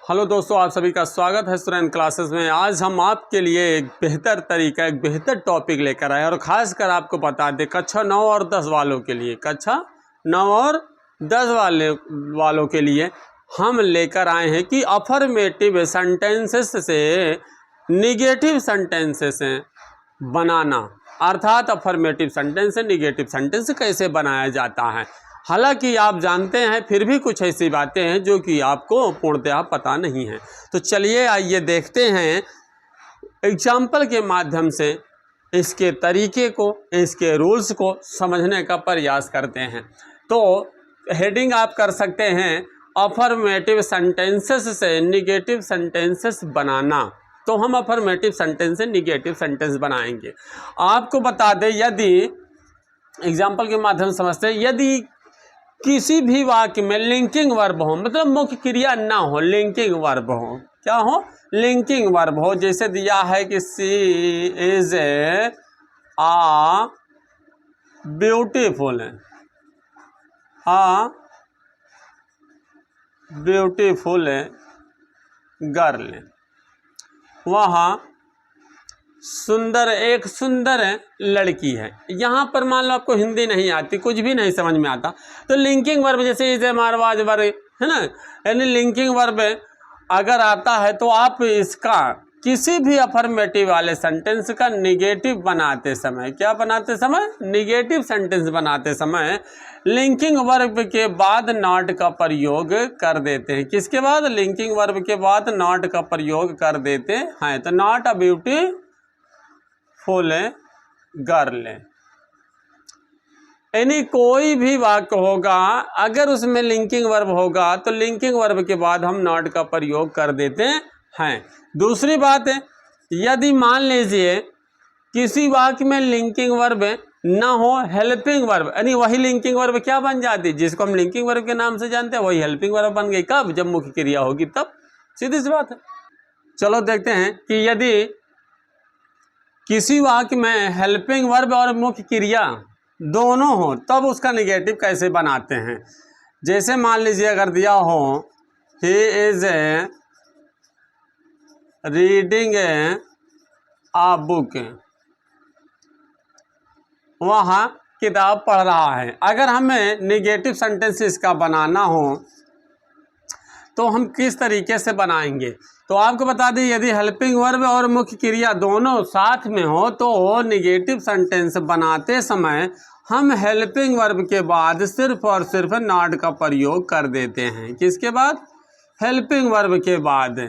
Hello दोस्तों, आप सभी का स्वागत है स्टूडेंट क्लासेस में। आज हम आपके लिए एक बेहतर तरीका, एक बेहतर टॉपिक लेकर आए और ख़ासकर आपको बता दें कक्षा 9 और 10 वालों के लिए, कक्षा 9 और 10 वालों के लिए हम लेकर आए हैं कि अफर्मेटिव सेंटेंसेस से निगेटिव सेंटेंसेस बनाना, अर्थात अफर्मेटिव सेंटेंस से निगेटिव सेंटेंस कैसे बनाया जाता है। हालांकि आप जानते हैं, फिर भी कुछ ऐसी बातें हैं जो कि आपको पूर्णतः पता नहीं है। तो चलिए आइए देखते हैं एग्जाम्पल के माध्यम से इसके तरीके को, इसके रूल्स को समझने का प्रयास करते हैं। तो हेडिंग आप कर सकते हैं अफर्मेटिव सेंटेंसेस से निगेटिव सेंटेंसेस बनाना। तो हम अफर्मेटिव सेंटेंस से निगेटिव सेंटेंस बनाएंगे। आपको बता दें, यदि एग्जाम्पल के माध्यम से समझते हैं, यदि किसी भी वाक्य में लिंकिंग वर्ब हो, मतलब मुख्य क्रिया ना हो, लिंकिंग वर्ब हो, क्या हो, लिंकिंग वर्ब हो। जैसे दिया है कि she is a beautiful, beautiful girl, वह सुंदर, एक सुंदर लड़की है। यहाँ पर मान लो आपको हिंदी नहीं आती, कुछ भी नहीं समझ में आता, तो लिंकिंग वर्ब जैसे इसे मारवाज वर्ब है ना, यानी लिंकिंग वर्ब अगर आता है तो आप इसका किसी भी अफर्मेटिव वाले सेंटेंस का निगेटिव बनाते समय, क्या बनाते समय, निगेटिव सेंटेंस बनाते समय लिंकिंग वर्ब के बाद नॉट का प्रयोग कर देते हैं। किसके बाद, लिंकिंग वर्ब के बाद नॉट का प्रयोग कर देते हैं। तो not a beauty full girl, यानी कोई भी वाक्य होगा अगर उसमें लिंकिंग वर्ब होगा तो लिंकिंग वर्ब के बाद हम नॉट का प्रयोग कर देते हैं। दूसरी बात है, यदि मान लीजिए किसी वाक्य में लिंकिंग वर्ब ना हो, हेल्पिंग वर्ब, यानी वही लिंकिंग वर्ब क्या बन जाती, जिसको हम लिंकिंग वर्ब के नाम से जानते हैं, वही हेल्पिंग वर्ब बन गई। कब, जब मुख्य क्रिया होगी तब। सीधी सी बात है। चलो देखते हैं कि यदि किसी वाक्य में हेल्पिंग वर्ब और मुख्य क्रिया दोनों हो तब उसका निगेटिव कैसे बनाते हैं। जैसे मान लीजिए अगर दिया हो he is reading a book, वह किताब पढ़ रहा है। अगर हमें निगेटिव सेंटेंस इसका बनाना हो तो हम किस तरीके से बनाएंगे। तो आपको बता दें, यदि हेल्पिंग वर्ब और मुख्य क्रिया दोनों साथ में हो तो निगेटिव सेंटेंस बनाते समय हम हेल्पिंग वर्ब के बाद सिर्फ और सिर्फ नॉट का प्रयोग कर देते हैं। किसके बाद, हेल्पिंग वर्ब के बाद,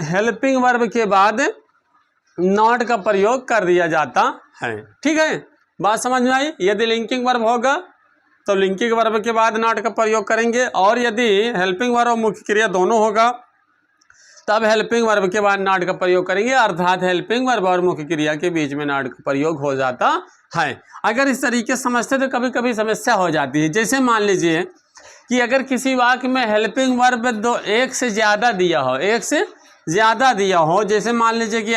हेल्पिंग वर्ब के बाद नॉट का प्रयोग कर दिया जाता है। ठीक है, बात समझ में आई। यदि लिंकिंग वर्ब होगा तो लिंकिंग वर्ब के बाद नॉट का प्रयोग करेंगे, और यदि हेल्पिंग वर्ब और मुख्य क्रिया दोनों होगा तब हेल्पिंग वर्ब के बाद नॉट का प्रयोग करेंगे, अर्थात हेल्पिंग वर्ब और मुख्य क्रिया के बीच में नॉट का प्रयोग हो जाता है। अगर इस तरीके से समझते तो कभी कभी समस्या हो जाती है। जैसे मान लीजिए कि अगर किसी वाक्य में हेल्पिंग वर्ब एक से ज़्यादा दिया हो, एक से ज़्यादा दिया हो, जैसे मान लीजिए कि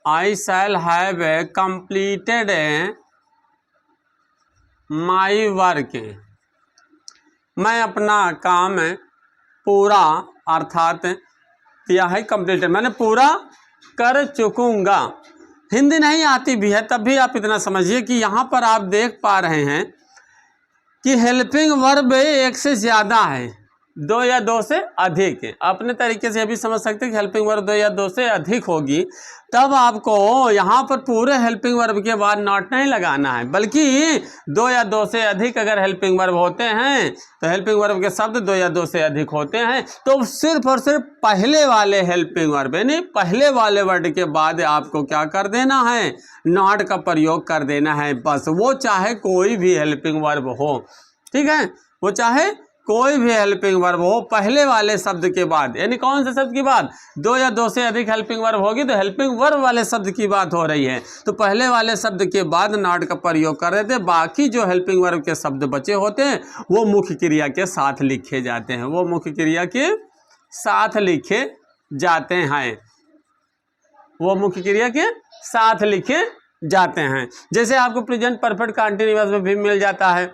I shall have completed my work, मैं अपना काम पूरा, अर्थात किया है कंप्लीटेड, मैंने पूरा कर चुकूंगा। हिंदी नहीं आती भी है तब भी आप इतना समझिए कि यहाँ पर आप देख पा रहे हैं कि हेल्पिंग वर्ब एक से ज़्यादा है, 2 या 2 से अधिक है। अपने तरीके से भी समझ सकते हैं कि हेल्पिंग वर्ब 2 या 2 से अधिक होगी, तब आपको यहाँ पर पूरे हेल्पिंग वर्ब के बाद नॉट नहीं लगाना है, बल्कि 2 या 2 से अधिक अगर हेल्पिंग वर्ब होते हैं तो हेल्पिंग वर्ब के शब्द 2 या 2 से अधिक होते हैं तो सिर्फ और सिर्फ पहले वाले हेल्पिंग वर्ब, यानी पहले वाले वर्ड के बाद आपको क्या कर देना है, नॉट का प्रयोग कर देना है। बस, वो चाहे कोई भी हेल्पिंग वर्ब हो, ठीक है, वो चाहे कोई भी हेल्पिंग वर्ब हो, पहले वाले शब्द के बाद, यानी कौन से शब्द की बात, 2 या 2 से अधिक हेल्पिंग वर्ब होगी तो हेल्पिंग वर्ब वाले शब्द की बात हो रही है, तो पहले वाले शब्द के बाद नॉट का प्रयोग कर रहे थे। बाकी जो हेल्पिंग वर्ब के शब्द बचे होते हैं वो मुख्य क्रिया के साथ लिखे जाते हैं, वो मुख्य क्रिया के साथ लिखे जाते हैं, वो मुख्य क्रिया के साथ लिखे जाते हैं। जैसे आपको प्रेजेंट परफेक्ट कंटिन्यूअस में भी मिल जाता है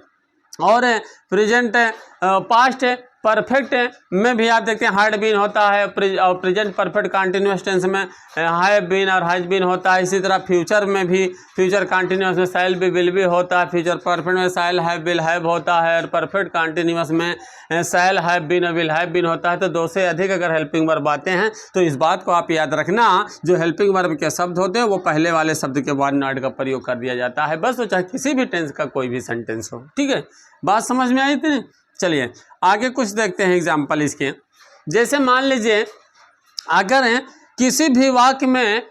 और प्रेजेंट पास्ट परफेक्ट में भी आप देखते हैं हैड बीन होता है और प्रेजेंट परफेक्ट कंटिन्यूअस टेंस में हैव बीन और हैज बीन होता है। इसी तरह फ्यूचर में भी फ्यूचर कंटिन्यूअस में शैल बी विल बी होता है, फ्यूचर परफेक्ट में शैल हैव विल हैव होता है और परफेक्ट कंटिन्यूअस में शैल हैव बीन और विल हैव बीन होता है। तो दो से अधिक अगर हेल्पिंग वर्ब आते हैं तो इस बात को आप याद रखना, जो हेल्पिंग वर्ब के शब्द होते हैं वो पहले वाले शब्द के बाद नॉट का प्रयोग कर दिया जाता है, बस वो चाहे किसी भी टेंस का कोई भी सेंटेंस हो। ठीक है, बात समझ में आई थी? चलिए आगे कुछ देखते हैं एग्जाम्पल इसके। जैसे मान लीजिए अगर किसी भी वाक्य में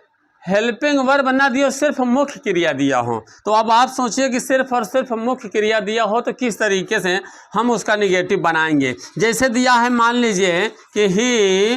हेल्पिंग वर्ब ना दिया, सिर्फ मुख्य क्रिया दिया हो, तो अब आप सोचिए कि सिर्फ और सिर्फ मुख्य क्रिया दिया हो तो किस तरीके से हम उसका निगेटिव बनाएंगे। जैसे दिया है मान लीजिए कि ही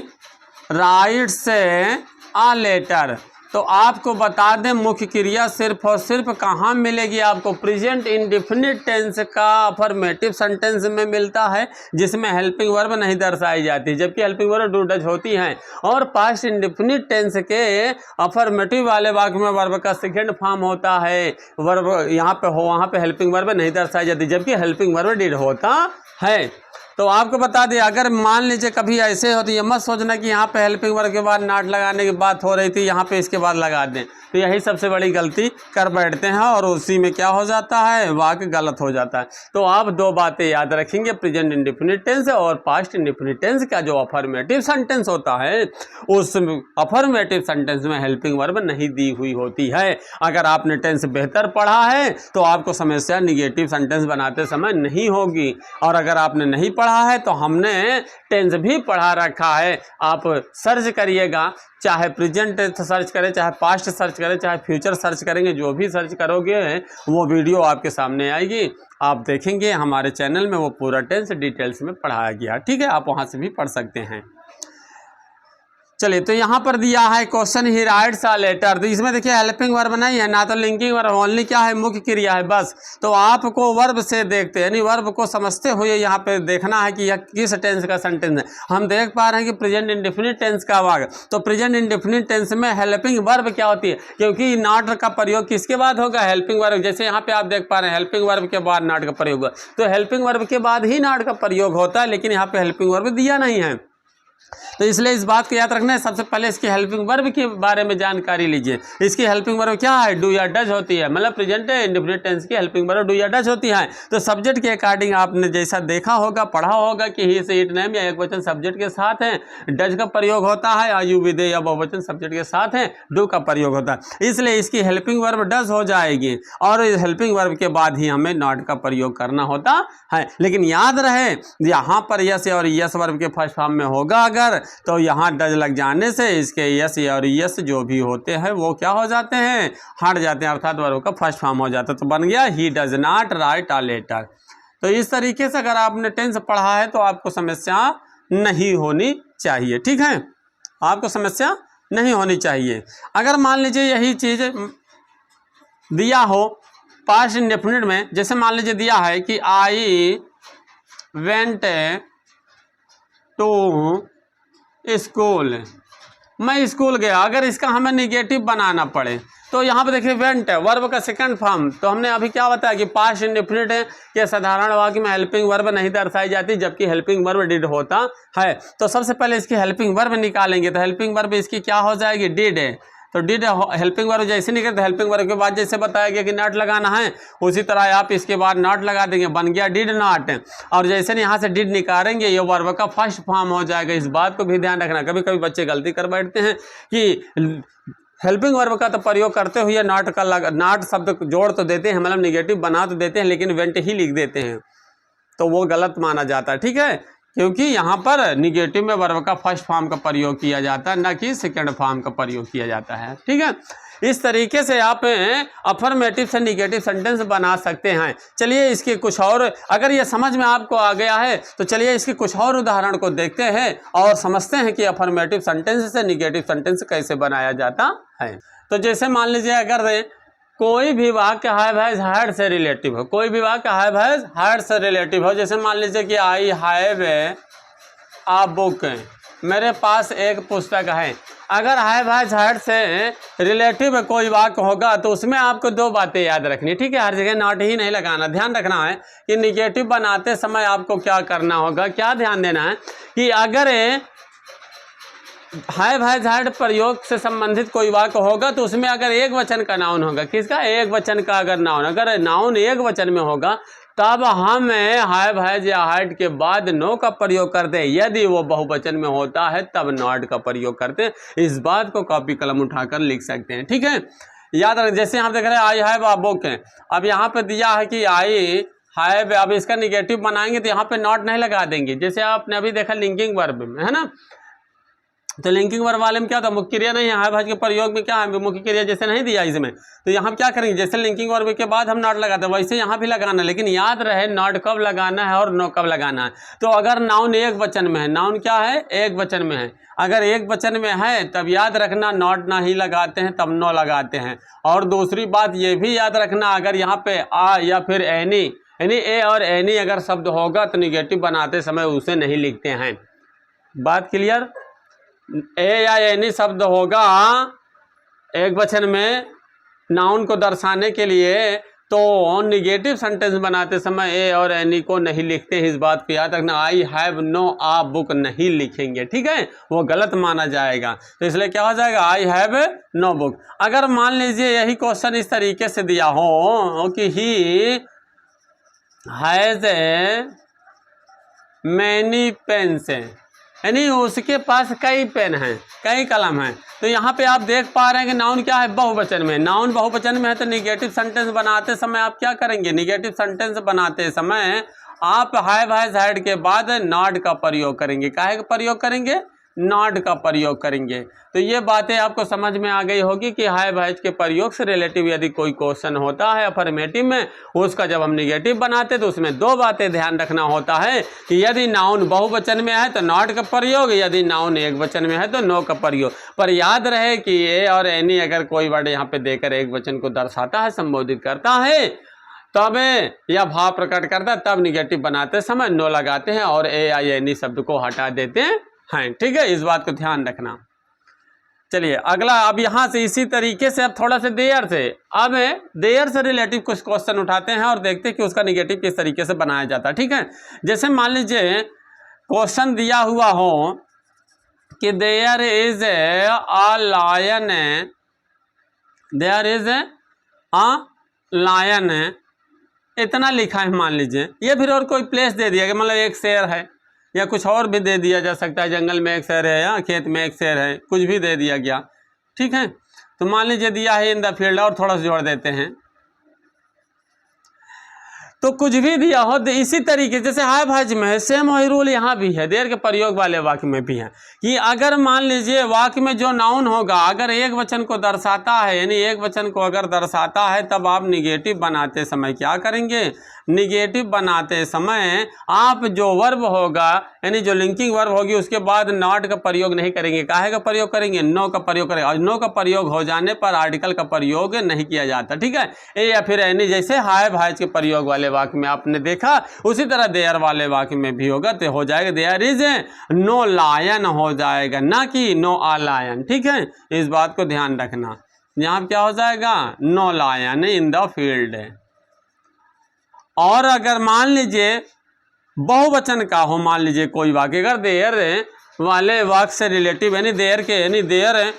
राइट्स अ लेटर, तो आपको बता दें मुख्य क्रिया सिर्फ और सिर्फ कहाँ मिलेगी आपको, प्रेजेंट इंडेफिनिट टेंस का अफर्मेटिव सेंटेंस में मिलता है जिसमें हेल्पिंग वर्ब नहीं दर्शाई जाती, जबकि हेल्पिंग वर्ब डू डज होती हैं। और पास्ट इंडेफिनिट टेंस के अफर्मेटिव वाले वाक्य में वर्ब का सेकेंड फॉर्म होता है, वर्ब यहाँ पे हो वहाँ पे हेल्पिंग वर्ब नहीं दर्शाई जाती, जबकि हेल्पिंग वर्ब डिड होता है। तो आपको बता दें अगर मान लीजिए कभी ऐसे हो तो ये मत सोचना कि यहाँ पे हेल्पिंग वर्ब के बाद नॉट लगाने की बात हो रही थी, यहाँ पे इसके बाद लगा दें, तो यही सबसे बड़ी गलती कर बैठते हैं और उसी में क्या हो जाता है, वाक्य गलत हो जाता है। तो आप दो बातें याद रखेंगे, प्रेजेंट इंडेफिनिट टेंस और पास्ट इंडेफिनिट टेंस का जो अफर्मेटिव सेंटेंस होता है उस अफर्मेटिव सेंटेंस में हेल्पिंग वर्ब नहीं दी हुई होती है। अगर आपने टेंस बेहतर पढ़ा है तो आपको समस्या निगेटिव सेंटेंस बनाते समय नहीं होगी, और अगर आपने नहीं पढ़ा है तो हमने टेंस भी पढ़ा रखा है। आप सर्च करिएगा, चाहे प्रेजेंट सर्च करें, चाहे पास्ट सर्च करें, चाहे फ्यूचर सर्च करेंगे, जो भी सर्च करोगे वो वीडियो आपके सामने आएगी, आप देखेंगे हमारे चैनल में वो पूरा टेंस डिटेल्स में पढ़ाया गया। ठीक है, आप वहाँ से भी पढ़ सकते हैं। चलिए तो यहाँ पर दिया है question he writes a letter, तो इसमें देखिए हेल्पिंग वर्ब नहीं है ना तो लिंकिंग वर्ब, ओनली क्या है, मुख्य क्रिया है बस। तो आपको वर्ब से देखते यानी वर्ब को समझते हुए यहाँ पे देखना है कि यह किस टेंस का सेंटेंस है। हम देख पा रहे हैं कि प्रेजेंट इंडेफिनिट टेंस का वाक्य, तो प्रेजेंट इंडेफिनिट टेंस में हेल्पिंग वर्ब क्या होती है, क्योंकि नॉट का प्रयोग किसके बाद होगा, हेल्पिंग वर्ब। जैसे यहाँ पे आप देख पा रहे हैं हेल्पिंग वर्ब के बाद नॉट का प्रयोग हुआ, तो हेल्पिंग वर्ब के बाद ही नॉट का प्रयोग होता है, लेकिन यहाँ पे हेल्पिंग वर्ब दिया नहीं है। तो इसलिए इस बात को याद रखना है, सबसे पहले इसकी हेल्पिंग वर्ब के बारे में जानकारी लीजिए। इसकी हेल्पिंग वर्ब क्या है, डू या डज होती है, मतलब प्रेजेंट इंडेफिनिट टेंस की हेल्पिंग वर्ब डू या डज होती है। तो सब्जेक्ट के अकॉर्डिंग आपने जैसा देखा होगा, पढ़ा होगा कि ही से इट नेम या एक वचन सब्जेक्ट के साथ है, डज का प्रयोग होता है, आयु विदे या बहुवचन सब्जेक्ट के साथ है, डू का प्रयोग होता है। इसलिए इसकी हेल्पिंग वर्ब डज हो जाएगी और इस हेल्पिंग वर्ब के बाद ही हमें नॉट का प्रयोग करना होता है। लेकिन याद रहे यहाँ पर यस और यस वर्ब के फर्स्ट फॉर्म में होगा अगर, तो यहाँ डज लग जाने से इसके यस और यस जो भी होते हैं वो क्या हो जाते हैं, हट जाते हैं, अर्थात वर्ब का फर्स्ट फॉर्म हो जाता है। तो बन गया he does not write a letter. तो इस तरीके से अगर आपने टेंस पढ़ा है तो आपको समस्या नहीं होनी चाहिए। ठीक है, आपको समस्या नहीं होनी चाहिए। अगर मान लीजिए यही चीज दिया हो पास्ट इंडेफिनिट में, जैसे मान लीजिए दिया है कि आई वेंट टू स्कूल, मैं स्कूल गया, अगर इसका हमें निगेटिव बनाना पड़े तो यहाँ पे देखिए वेंट है वर्ब का सेकंड फॉर्म, तो हमने अभी क्या बताया कि पास्ट इंडेफिनिट है कि साधारण वाक्य में हेल्पिंग वर्ब नहीं दर्शाई जाती, जबकि हेल्पिंग वर्ब डिड होता है। तो सबसे पहले इसकी हेल्पिंग वर्ब निकालेंगे, तो हेल्पिंग वर्ब इसकी क्या हो जाएगी, डिड है। तो डिड हेल्पिंग वर्ब जैसे निकले तो हेल्पिंग वर्ब के बाद जैसे बताया गया कि नॉट लगाना है, उसी तरह आप इसके बाद नॉट लगा देंगे, बन गया डिड नॉट। और जैसे यहाँ से डिड निकालेंगे ये वर्ब का फर्स्ट फॉर्म हो जाएगा। इस बात को भी ध्यान रखना, कभी कभी बच्चे गलती कर बैठते हैं कि हेल्पिंग वर्ब का तो प्रयोग करते हुए नॉट का नॉट शब्द जोड़ तो देते हैं, मतलब निगेटिव बना तो देते हैं, लेकिन वेंट ही लिख देते हैं, तो वो गलत माना जाता है। ठीक है, क्योंकि यहाँ पर निगेटिव में वर्ब का फर्स्ट फॉर्म का प्रयोग किया जाता है, न कि सेकंड फॉर्म का प्रयोग किया जाता है। ठीक है, इस तरीके से आप अफर्मेटिव से निगेटिव सेंटेंस बना सकते हैं। चलिए इसके कुछ और, अगर ये समझ में आपको आ गया है तो चलिए इसके कुछ और उदाहरण को देखते हैं और समझते हैं कि अफर्मेटिव सेंटेंस से निगेटिव सेंटेंस कैसे बनाया जाता है। तो जैसे मान लीजिए अगर कोई भी वाक्य हैव हैज हैड से रिलेटिव हो, कोई भी वाक्य हैव हैज हैड से रिलेटिव हो, जैसे मान लीजिए कि आई हैव अ बुक, मेरे पास एक पुस्तक है। अगर हैव हैज हैड से रिलेटिव कोई वाक्य होगा तो उसमें आपको दो बातें याद रखनी, ठीक है। हर जगह नॉट ही नहीं लगाना। ध्यान रखना है कि निगेटिव बनाते समय आपको क्या करना होगा, क्या ध्यान देना है कि अगर हैव हैज हैड प्रयोग से संबंधित कोई वाक्य होगा तो उसमें अगर एक वचन का नाउन होगा, किसका, एक वचन का अगर नाउन, अगर नाउन एक वचन में होगा तब हम हैव हैज या हैड के बाद नो का प्रयोग करते हैं। यदि वो बहुवचन में होता है तब नॉट का प्रयोग करते हैं। इस बात को कॉपी कलम उठाकर लिख सकते हैं, ठीक है। याद रखें, जैसे हम देख रहे हैं आई हैव अ बुक है, अब यहाँ पे दिया है कि आई हैव, अब इसका निगेटिव बनाएंगे तो यहाँ पे नॉट नहीं लगा देंगे। जैसे आपने अभी देखा लिंकिंग वर्ब में, है ना, तो लिंकिंग वर्ब वाले में क्या था, मुख्य क्रिया नहीं है, हैव हैज के प्रयोग में क्या है, मुख्य क्रिया जैसे नहीं दिया इसमें, तो यहाँ क्या करेंगे, जैसे लिंकिंग वर्ब के बाद हम नॉट लगाते हैं वैसे यहाँ भी लगाना, लेकिन याद रहे नॉट कब लगाना है और नो कब लगाना है। तो अगर नाउन एक वचन में है, नाउन क्या है, एक वचन में है, अगर एक वचन में है तब याद रखना नॉट नहीं लगाते हैं, तब नो लगाते हैं। और दूसरी बात ये भी याद रखना, अगर यहाँ पे आ या फिर एनी, यानी ए और एनी अगर शब्द होगा तो निगेटिव बनाते समय उसे नहीं लिखते हैं। बात क्लियर। ए या एनी शब्द होगा एक वचन में नाउन को दर्शाने के लिए तो निगेटिव सेंटेंस बनाते समय ए और एनी को नहीं लिखते। इस बात को याद रखना। I have no a book नहीं लिखेंगे, ठीक है, वो गलत माना जाएगा। तो इसलिए क्या हो जाएगा, आई हैव नो बुक। अगर मान लीजिए यही क्वेश्चन इस तरीके से दिया हो कि ही हैज मैनी पेन्स, यानी उसके पास कई पेन हैं, कई कलम हैं, तो यहाँ पे आप देख पा रहे हैं कि नाउन क्या है, बहुवचन में। नाउन बहुवचन में है तो निगेटिव सेंटेंस बनाते समय आप क्या करेंगे, निगेटिव सेंटेंस बनाते समय आप हैव हैज हैड के बाद नॉट का प्रयोग करेंगे। काहे का प्रयोग करेंगे, नॉट का प्रयोग करेंगे। तो ये बातें आपको समझ में आ गई होगी कि हैव हैज के प्रयोग से रिलेटिव यदि कोई क्वेश्चन होता है अफर्मेटिव में, उसका जब हम निगेटिव बनाते तो उसमें दो बातें ध्यान रखना होता है कि यदि नाउन बहुवचन में है तो नॉट का प्रयोग, यदि नाउन एक वचन में है तो नो का प्रयोग। पर याद रहे कि ए और एनी अगर कोई वर्ड यहाँ पे देकर एक वचन को दर्शाता है, संबोधित करता है, तब या भाव प्रकट करता है, तब निगेटिव बनाते समय नो लगाते हैं और ए या एनी शब्द को हटा देते हैं, ठीक है। इस बात को ध्यान रखना। चलिए अगला, अब यहाँ से इसी तरीके से अब थोड़ा सा देयर से, अब देयर से रिलेटिव कुछ क्वेश्चन उठाते हैं और देखते हैं कि उसका निगेटिव किस तरीके से बनाया जाता है, ठीक है। जैसे मान लीजिए क्वेश्चन दिया हुआ हो कि there is a lion, there is a lion, इतना लिखा है मान लीजिए, या फिर और कोई प्लेस दे दिया कि मतलब एक शेर है, या कुछ और भी दे दिया जा सकता है, जंगल में एक शेर है या खेत में एक शेर है, कुछ भी दे दिया गया, ठीक है। तो मान लीजिए दिया है इन द फील्ड, और थोड़ा सा जोड़ देते हैं, तो कुछ भी दिया हो तो इसी तरीके जैसे हैव हैज में है, सेम वही रूल यहाँ भी है, देयर के प्रयोग वाले वाक्य में भी है कि अगर मान लीजिए वाक्य में जो नाउन होगा अगर एक वचन को दर्शाता है, यानी एक वचन को अगर दर्शाता है, तब आप निगेटिव बनाते समय क्या करेंगे, निगेटिव बनाते समय आप जो वर्ब होगा, यानी जो लिंकिंग वर्ब होगी, उसके बाद नॉट का प्रयोग नहीं करेंगे। काहे का प्रयोग करेंगे, नो का प्रयोग करेंगे। और नो का प्रयोग हो जाने पर आर्टिकल का प्रयोग नहीं किया जाता, ठीक है। ए या फिर एनी, जैसे हैव हैज के प्रयोग वाले वाक्य में आपने देखा, उसी तरह देयर वाले वाक्य में भी होगा, तो हो जाएगा देयर इज नो लायन हो जाएगा, ना कि नो आ लायन, ठीक है। इस बात को ध्यान रखना। यहाँ क्या हो जाएगा, no lion in the field. और अगर मान लीजिए बहुवचन का हो, मान लीजिए कोई वाक्य, अगर देयर वाले वाक्य से रिलेटिव, यानी देयर के, यानी देयर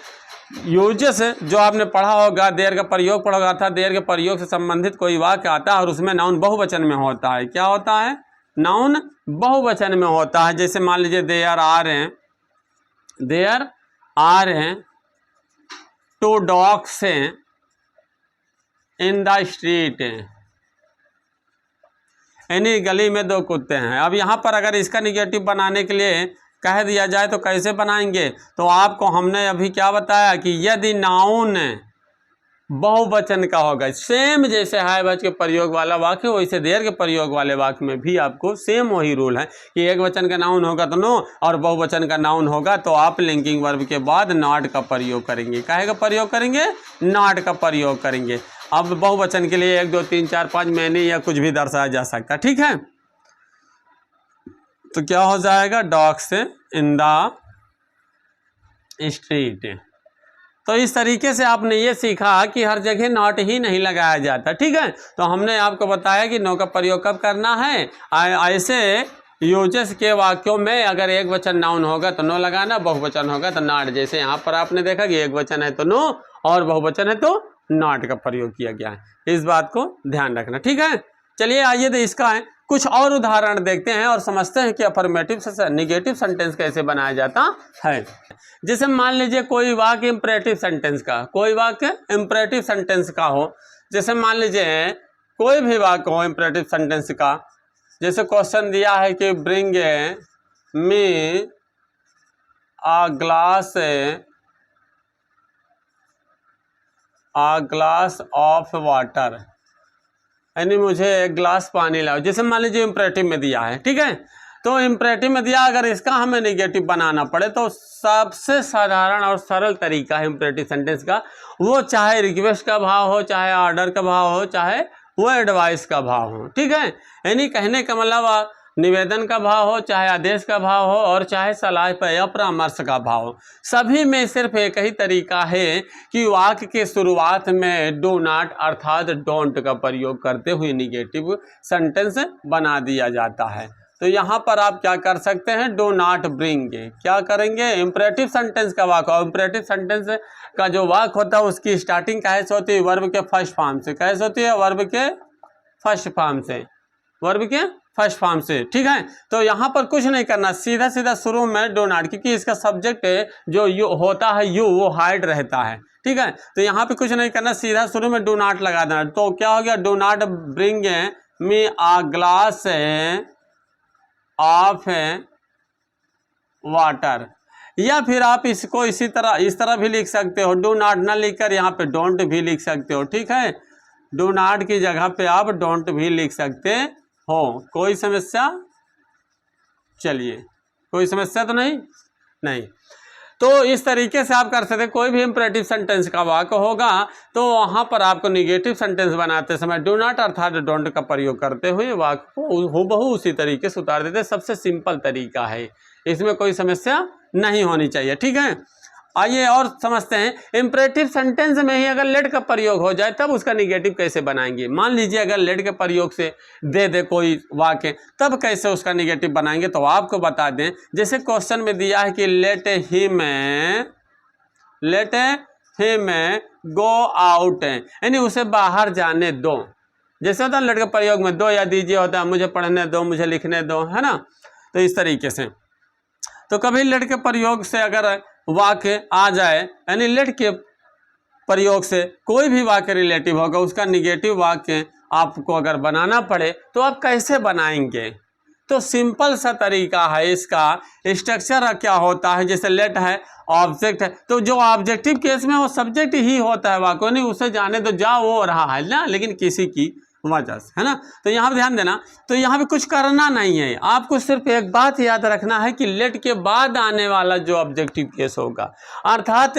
यूजेस जो आपने पढ़ा होगा, देयर का प्रयोग पढ़ा होगा था, देयर के प्रयोग से संबंधित कोई वाक्य आता है और उसमें नाउन बहुवचन में होता है, क्या होता है, नाउन बहुवचन में होता है। जैसे मान लीजिए देयर आर हैं, देयर आर हैं two dogs in the street, यानी गली में दो कुत्ते हैं। अब यहाँ पर अगर इसका निगेटिव बनाने के लिए कह दिया जाए तो कैसे बनाएंगे, तो आपको हमने अभी क्या बताया कि यदि नाउन बहुवचन का होगा, सेम जैसे हैव हैज के प्रयोग वाला वाक्य, वैसे देयर के प्रयोग वाले वाक्य में भी आपको सेम वही रूल है कि एक वचन का नाउन होगा तो नो, और बहुवचन का नाउन होगा तो आप लिंकिंग वर्ब के बाद नॉट का प्रयोग करेंगे। काहे का प्रयोग करेंगे, नॉट का प्रयोग करेंगे। अब बहुवचन के लिए 1 2 3 4 5 मैनी या कुछ भी दर्शाया जा सकता है, ठीक है। तो क्या हो जाएगा, डॉग्स इन स्ट्रीट। तो इस तरीके से आपने ये सीखा कि हर जगह नॉट ही नहीं लगाया जाता, ठीक है। तो हमने आपको बताया कि नो का प्रयोग कब करना है। ऐसे यूजेस के वाक्यों में अगर एक वचन नाउन होगा तो नो लगाना, बहुवचन होगा तो नॉट। जैसे यहाँ पर आपने देखा कि एक वचन है तो नो और बहुवचन है तो नॉट का प्रयोग किया गया है। इस बात को ध्यान रखना, ठीक है। चलिए आइए तो इसका है कुछ और उदाहरण देखते हैं और समझते हैं कि अफर्मेटिव से निगेटिव सेंटेंस कैसे बनाया जाता है। जैसे मान लीजिए कोई वाक्य इंपरेटिव सेंटेंस का, कोई वाक्य इंपरेटिव सेंटेंस का हो। जैसे मान लीजिए कोई भी वाक्य हो इंपरेटिव सेंटेंस का, जैसे क्वेश्चन दिया है कि bring me a glass of water, यानी मुझे एक गिलास पानी लाओ। जैसे मान लीजिए इंपरेटिव में दिया है, ठीक है। तो इंपरेटिव में दिया, अगर इसका हमें निगेटिव बनाना पड़े तो सबसे साधारण और सरल तरीका है इंपरेटिव सेंटेंस का, वो चाहे रिक्वेस्ट का भाव हो, चाहे ऑर्डर का भाव हो, चाहे वो एडवाइस का भाव हो, ठीक है। यानी कहने का मतलब निवेदन का भाव हो, चाहे आदेश का भाव हो, और चाहे सलाह या परामर्श का भाव हो, सभी में सिर्फ एक ही तरीका है कि वाक्य के शुरुआत में डू नॉट अर्थात डोंट का प्रयोग करते हुए निगेटिव सेंटेंस बना दिया जाता है। तो यहाँ पर आप क्या कर सकते हैं, डू नॉट ब्रिंग, क्या करेंगे, इंपरेटिव सेंटेंस का वाक्य। और इंपरेटिव सेंटेंस का जो वाक्य होता है उसकी स्टार्टिंग कैसे होती है, वर्ब के फर्स्ट फॉर्म से। कैसे होती है, वर्ब के फर्स्ट फॉर्म से, वर्ब के फर्स्ट फॉर्म से, ठीक है। तो यहाँ पर कुछ नहीं करना, सीधा सीधा शुरू में डू नॉट, क्योंकि इसका सब्जेक्ट जो यू होता है, यू, वो हाइड रहता है, ठीक है। तो यहाँ पे कुछ नहीं करना, सीधा शुरू में डू नॉट लगा देना। तो क्या हो गया, do not bring me a glass of water. या फिर आप इसको इस तरह भी लिख सकते हो, डू नॉट ना लिखकर यहाँ पे डोंट भी लिख सकते हो, ठीक है। डू नॉट की जगह पे आप डोंट भी लिख सकते हो, कोई समस्या, चलिए कोई समस्या तो नहीं। तो इस तरीके से आप कर सकते हैं। कोई भी इंपरेटिव सेंटेंस का वाक्य होगा तो वहाँ पर आपको निगेटिव सेंटेंस बनाते समय डू नॉट अर्थात डोंट का प्रयोग करते हुए वाक्य को हूबहू उसी तरीके से उतार देते। सबसे सिंपल तरीका है, इसमें कोई समस्या नहीं होनी चाहिए, ठीक है। आइए और समझते हैं, इंपरेटिव सेंटेंस में ही अगर लेट का प्रयोग हो जाए तब उसका निगेटिव कैसे बनाएंगे। मान लीजिए अगर लेट के प्रयोग से दे कोई वाक्य, तब कैसे उसका निगेटिव बनाएंगे, तो आपको बता दें। जैसे क्वेश्चन में दिया है कि लेट हिम गो आउट, यानी उसे बाहर जाने दो। जैसे होता है लेट के प्रयोग में दो या दीजिए होता है, मुझे पढ़ने दो, मुझे लिखने दो, है ना। तो इस तरीके से तो कभी लेट के प्रयोग से अगर वाक्य आ जाए, यानी लेट के प्रयोग से कोई भी वाक्य रिलेटिव होगा, उसका निगेटिव वाक्य आपको अगर बनाना पड़े तो आप कैसे बनाएंगे। तो सिंपल सा तरीका है इसका। स्ट्रक्चर क्या होता है, जैसे लेट है, ऑब्जेक्ट है, तो जो ऑब्जेक्टिव केस में वो सब्जेक्ट ही होता है वाक्य, नहीं उसे जाने तो जा वो रहा है ना, लेकिन किसी की वजह से, है ना। तो यहाँ पे ध्यान देना, तो यहाँ पे कुछ करना नहीं है, आपको सिर्फ एक बात याद रखना है कि लेट के बाद आने वाला जो ऑब्जेक्टिव केस होगा, अर्थात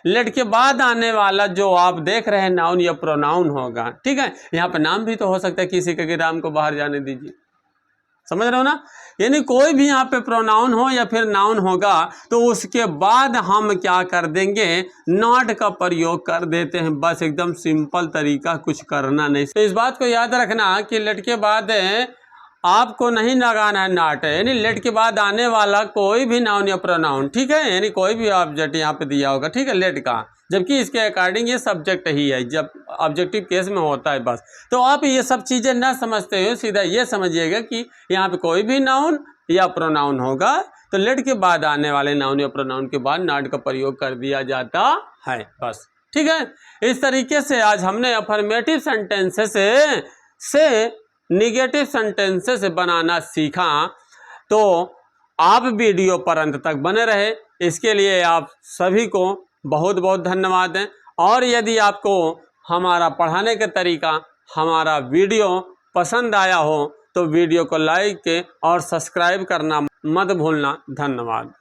लेट के बाद आने वाला जो आप देख रहे हैं नाउन या प्रोनाउन होगा, ठीक है। यहाँ पे नाम भी तो हो सकता है किसी का कि राम को बाहर जाने दीजिए, समझ रहे हो ना। यानी कोई भी यहाँ पे प्रोनाउन हो या फिर नाउन होगा तो उसके बाद हम क्या कर देंगे, नॉट का प्रयोग कर देते हैं। बस एकदम सिंपल तरीका, कुछ करना नहीं। तो इस बात को याद रखना कि लेट के बाद आपको नहीं लगाना है नॉट, यानी लेट के बाद आने वाला कोई भी नाउन या प्रोनाउन, ठीक है, यानी कोई भी ऑब्जेक्ट यहाँ पे दिया होगा, ठीक है, लेट का, जबकि इसके अकॉर्डिंग ये सब्जेक्ट ही है जब ऑब्जेक्टिव केस में होता है बस। तो आप ये सब चीज़ें ना समझते हो, सीधा ये समझिएगा कि यहाँ पे कोई भी नाउन या प्रोनाउन होगा तो लेट के बाद आने वाले नाउन या प्रोनाउन के बाद नॉट का प्रयोग कर दिया जाता है, बस, ठीक है। इस तरीके से आज हमने अफर्मेटिव सेंटेंसेस से निगेटिव सेंटेंसेस बनाना सीखा। तो आप वीडियो पर अंत तक बने रहे, इसके लिए आप सभी को बहुत बहुत धन्यवाद हैं। और यदि आपको हमारा पढ़ाने का तरीका, हमारा वीडियो पसंद आया हो तो वीडियो को लाइक और सब्सक्राइब करना मत भूलना। धन्यवाद।